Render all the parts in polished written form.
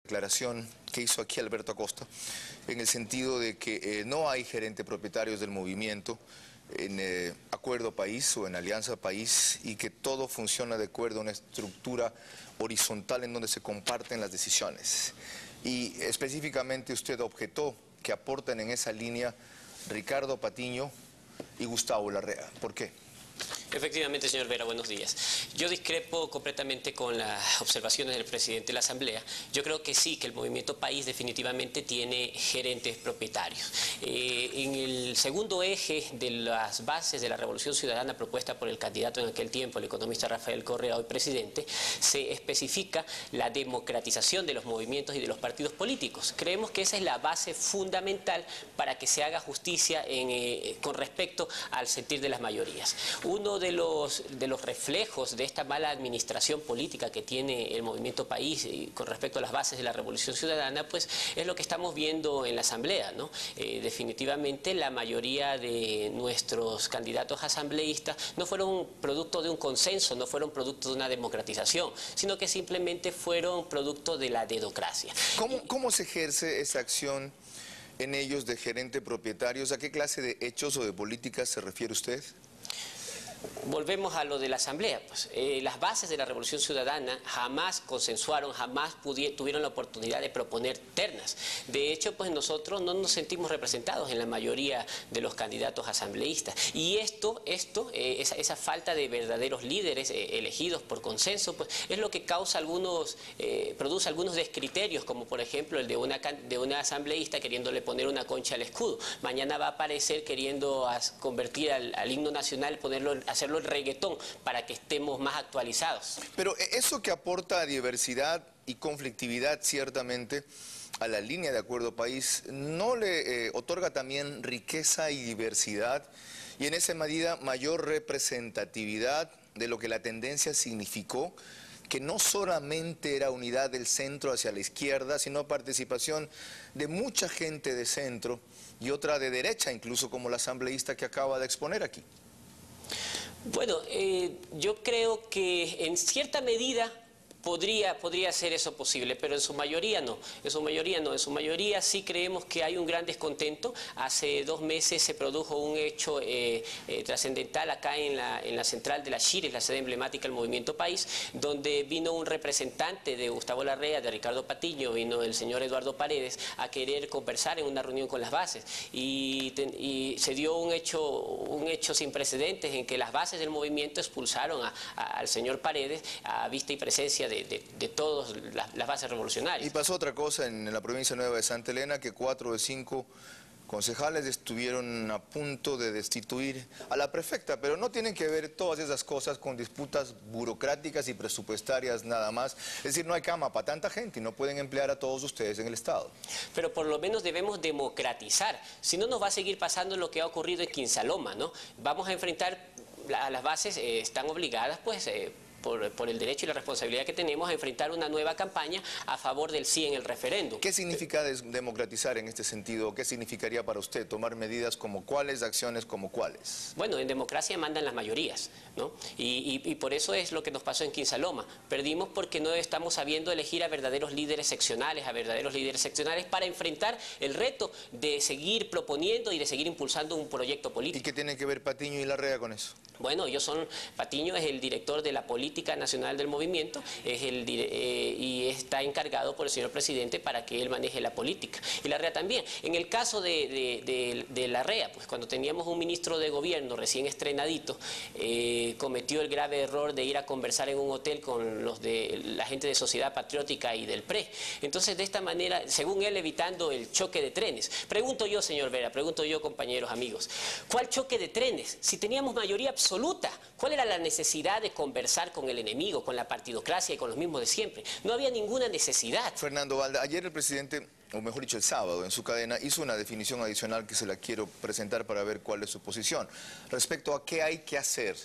declaración que hizo aquí Alberto Acosta, en el sentido de que no hay gerente propietarios del movimiento en Acuerdo País o en Alianza País, y que todo funciona de acuerdo a una estructura horizontal en donde se comparten las decisiones. Y específicamente usted objetó que aportan en esa línea Ricardo Patiño y Gustavo Larrea. ¿Por qué? Efectivamente, señor Vera, buenos días. Yo discrepo completamente con las observaciones del presidente de la Asamblea. Yo creo que sí, que el Movimiento País definitivamente tiene gerentes propietarios. En el segundo eje de las bases de la Revolución Ciudadana propuesta por el candidato en aquel tiempo, el economista Rafael Correa, hoy presidente, se especifica la democratización de los movimientos y de los partidos políticos. Creemos que esa es la base fundamental para que se haga justicia con respecto al sentir de las mayorías. Uno de los reflejos de esta mala administración política que tiene el Movimiento País con respecto a las bases de la Revolución Ciudadana, pues es lo que estamos viendo en la Asamblea, ¿no? Definitivamente la mayoría de nuestros candidatos asambleístas no fueron producto de un consenso, no fueron producto de una democratización, sino que simplemente fueron producto de la dedocracia. ¿Cómo se ejerce esa acción en ellos de gerente propietarios? ¿A qué clase de hechos o de políticas se refiere usted? Volvemos a lo de la Asamblea, pues. Las bases de la Revolución Ciudadana jamás consensuaron, jamás tuvieron la oportunidad de proponer ternas. De hecho, pues nosotros no nos sentimos representados en la mayoría de los candidatos asambleístas. Y esa falta de verdaderos líderes elegidos por consenso, pues es lo que causa produce algunos descriterios, como por ejemplo el de una asambleísta queriéndole poner una concha al escudo. Mañana va a aparecer queriendo convertir al himno nacional, hacerlo el reggaetón para que estemos más actualizados. Pero eso que aporta diversidad y conflictividad ciertamente a la línea de Acuerdo País, ¿no le otorga también riqueza y diversidad y en esa medida mayor representatividad de lo que la tendencia significó? Que no solamente era unidad del centro hacia la izquierda, sino participación de mucha gente de centro y otra de derecha, incluso como la asambleísta que acaba de exponer aquí. Bueno, yo creo que en cierta medida podría ser eso posible, pero en su mayoría no. En su mayoría sí creemos que hay un gran descontento. Hace 2 meses se produjo un hecho trascendental acá en la central de la Shires, la sede emblemática del Movimiento País, donde vino un representante de Gustavo Larrea, de Ricardo Patiño, vino el señor Eduardo Paredes a querer conversar en una reunión con las bases. Y se dio un hecho sin precedentes en que las bases del movimiento expulsaron al señor Paredes a vista y presencia de todas las bases revolucionarias. Y pasó otra cosa en la provincia nueva de Santa Elena, que 4 de 5 concejales estuvieron a punto de destituir a la prefecta, pero no tienen que ver todas esas cosas con disputas burocráticas y presupuestarias nada más. Es decir, no hay cama para tanta gente y no pueden emplear a todos ustedes en el Estado. Pero por lo menos debemos democratizar, si no nos va a seguir pasando lo que ha ocurrido en Quinsaloma, ¿no? Vamos a enfrentar, las bases están obligadas, pues, por el derecho y la responsabilidad que tenemos a enfrentar una nueva campaña a favor del sí en el referéndum. ¿Qué significa democratizar en este sentido? ¿Qué significaría para usted tomar medidas como cuáles, acciones como cuáles? Bueno, en democracia mandan las mayorías, ¿no? Y por eso es lo que nos pasó en Quinsaloma. Perdimos porque no estamos sabiendo elegir a verdaderos líderes seccionales, para enfrentar el reto de seguir proponiendo y de seguir impulsando un proyecto político. ¿Y qué tiene que ver Patiño y Larrea con eso? Bueno, Patiño es el director de la política nacional del movimiento, y está encargado por el señor presidente para que él maneje la política. Y Larrea también. En el caso de Larrea, pues cuando teníamos un ministro de gobierno recién estrenadito, cometió el grave error de ir a conversar en un hotel con los de la gente de Sociedad Patriótica y del PRE. Entonces, de esta manera, según él, evitando el choque de trenes. Pregunto yo, señor Vera, pregunto yo, compañeros, amigos, ¿cuál choque de trenes? Si teníamos mayoría absoluta, ¿cuál era la necesidad de conversar con el enemigo, con la partidocracia y con los mismos de siempre? No había ninguna necesidad. Fernando Valda, ayer el presidente, o mejor dicho el sábado, en su cadena, hizo una definición adicional que se la quiero presentar para ver cuál es su posición. Respecto a qué hay que hacer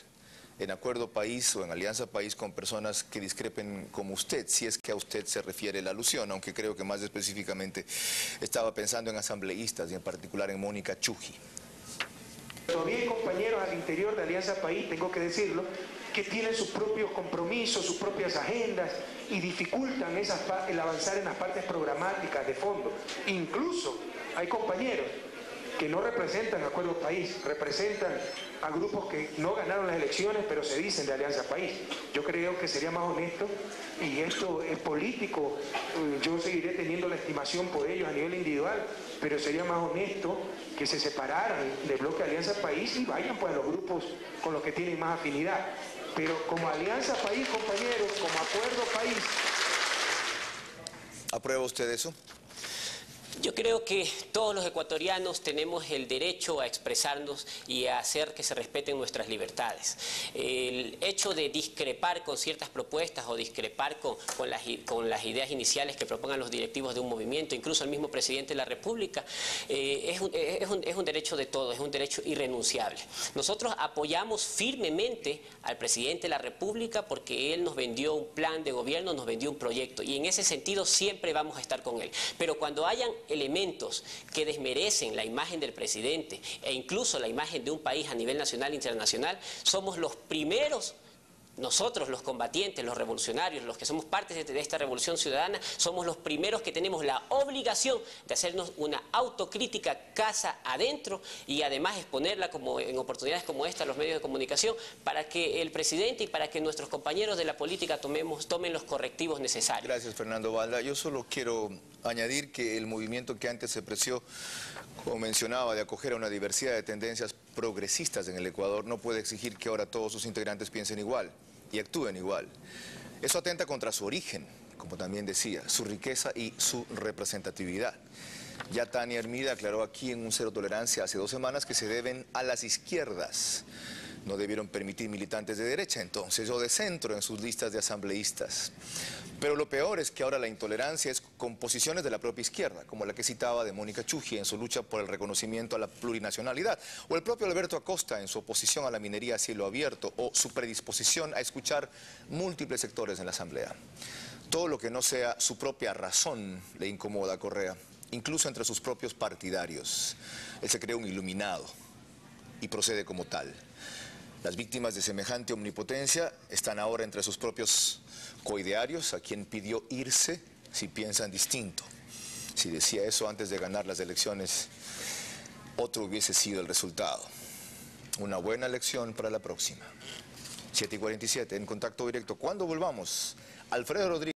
en Acuerdo País o en Alianza País con personas que discrepen como usted, si es que a usted se refiere la alusión, aunque creo que más específicamente estaba pensando en asambleístas y en particular en Mónica Chuji. Todavía hay compañeros al interior de Alianza País, tengo que decirlo, que tienen sus propios compromisos, sus propias agendas y dificultan el avanzar en las partes programáticas de fondo. Incluso hay compañeros que no representan Acuerdo País, representan a grupos que no ganaron las elecciones, pero se dicen de Alianza País. Yo creo que sería más honesto, y esto es político, yo seguiré teniendo la estimación por ellos a nivel individual, pero sería más honesto que se separaran del bloque Alianza País y vayan pues a los grupos con los que tienen más afinidad. Pero como Alianza País, compañeros, como Acuerdo País... ¿Aprueba usted eso? Yo creo que todos los ecuatorianos tenemos el derecho a expresarnos y a hacer que se respeten nuestras libertades. El hecho de discrepar con ciertas propuestas o discrepar con las ideas iniciales que propongan los directivos de un movimiento, incluso el mismo presidente de la República, es un derecho de todos, es un derecho irrenunciable. Nosotros apoyamos firmemente al presidente de la República porque él nos vendió un plan de gobierno, nos vendió un proyecto, y en ese sentido siempre vamos a estar con él. Pero cuando hayan elementos que desmerecen la imagen del presidente e incluso la imagen de un país a nivel nacional e internacional, somos los primeros, nosotros los combatientes, los revolucionarios, los que somos parte de esta revolución ciudadana, somos los primeros que tenemos la obligación de hacernos una autocrítica casa adentro y además exponerla en oportunidades como esta a los medios de comunicación para que el presidente y para que nuestros compañeros de la política tomen los correctivos necesarios. Gracias, Fernando Balda. Yo solo quiero añadir que el movimiento que antes se preció, como mencionaba, de acoger a una diversidad de tendencias progresistas en el Ecuador, no puede exigir que ahora todos sus integrantes piensen igual y actúen igual. Eso atenta contra su origen, como también decía, su riqueza y su representatividad. Ya Tania Hermida aclaró aquí en un Cero Tolerancia hace 2 semanas que se deben a las izquierdas. No debieron permitir militantes de derecha entonces, o de centro en sus listas de asambleístas. Pero lo peor es que ahora la intolerancia es con posiciones de la propia izquierda, como la que citaba de Mónica Chují en su lucha por el reconocimiento a la plurinacionalidad, o el propio Alberto Acosta en su oposición a la minería a cielo abierto, o su predisposición a escuchar múltiples sectores en la asamblea. Todo lo que no sea su propia razón le incomoda a Correa, incluso entre sus propios partidarios. Él se cree un iluminado y procede como tal. Las víctimas de semejante omnipotencia están ahora entre sus propios coidearios, a quien pidió irse si piensan distinto. Si decía eso antes de ganar las elecciones, otro hubiese sido el resultado. Una buena lección para la próxima. 7:47, en contacto directo. Cuando volvamos, Alfredo Rodríguez.